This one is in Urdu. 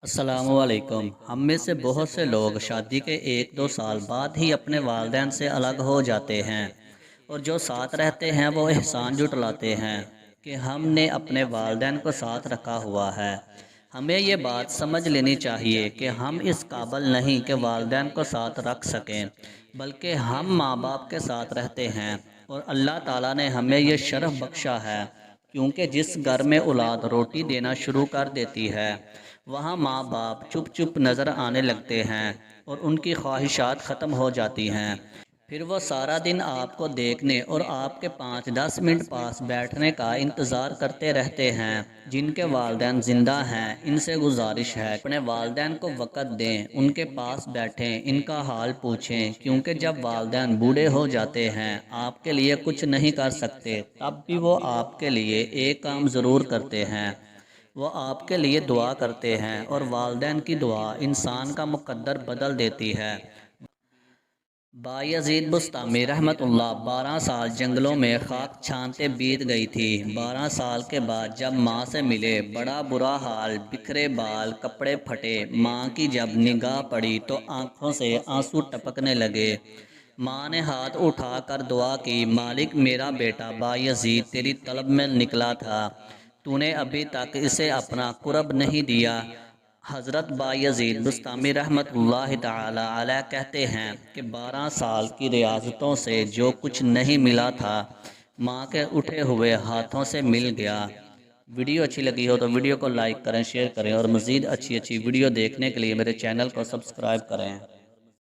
السلام علیکم۔ ہم میں سے بہت سے لوگ شادی کے 1-2 سال بعد ہی اپنے والدین سے الگ ہو جاتے ہیں، اور جو ساتھ رہتے ہیں وہ احسان جٹلاتے ہیں کہ ہم نے اپنے والدین کو ساتھ رکھا ہوا ہے۔ ہمیں یہ بات سمجھ لینی چاہیے کہ ہم اس قابل نہیں کہ والدین کو ساتھ رکھ سکیں، بلکہ ہم ماں باپ کے ساتھ رہتے ہیں، اور اللہ تعالیٰ نے ہمیں یہ شرف بخشا ہے، کیونکہ جس گھر میں اولاد روٹی دینا شروع کر دیتی ہے وہاں ماں باپ چپ چپ نظر آنے لگتے ہیں اور ان کی خواہشات ختم ہو جاتی ہیں۔ پھر وہ سارا دن آپ کو دیکھنے اور آپ کے 5-10 منٹ پاس بیٹھنے کا انتظار کرتے رہتے ہیں۔ جن کے والدین زندہ ہیں ان سے گزارش ہے اپنے والدین کو وقت دیں، ان کے پاس بیٹھیں، ان کا حال پوچھیں، کیونکہ جب والدین بوڑھے ہو جاتے ہیں آپ کے لیے کچھ نہیں کر سکتے، تب بھی وہ آپ کے لیے ایک کام ضرور کرتے ہیں، وہ آپ کے لیے دعا کرتے ہیں، اور والدین کی دعا انسان کا مقدر بدل دیتی ہے۔ بایزید بسطامی رحمۃ اللہ 12 سال جنگلوں میں خاک چھانتے بیت گئی تھی۔ 12 سال کے بعد جب ماں سے ملے، بڑا برا حال، بکھرے بال، کپڑے پھٹے۔ ماں کی جب نگاہ پڑی تو آنکھوں سے آنسو ٹپکنے لگے۔ ماں نے ہاتھ اٹھا کر دعا کی، مالک میرا بیٹا بایزید تیری طلب میں نکلا تھا، تو نے ابھی تک اسے اپنا قرب نہیں دیا۔ حضرت بایزید بسطامی رحمۃ اللہ تعالی علیہ کہتے ہیں کہ 12 سال کی ریاضتوں سے جو کچھ نہیں ملا تھا ماں کے اٹھے ہوئے ہاتھوں سے مل گیا۔ ویڈیو اچھی لگی ہو تو ویڈیو کو لائک کریں، شیئر کریں، اور مزید اچھی ویڈیو دیکھنے کے لیے میرے چینل کو سبسکرائب کریں۔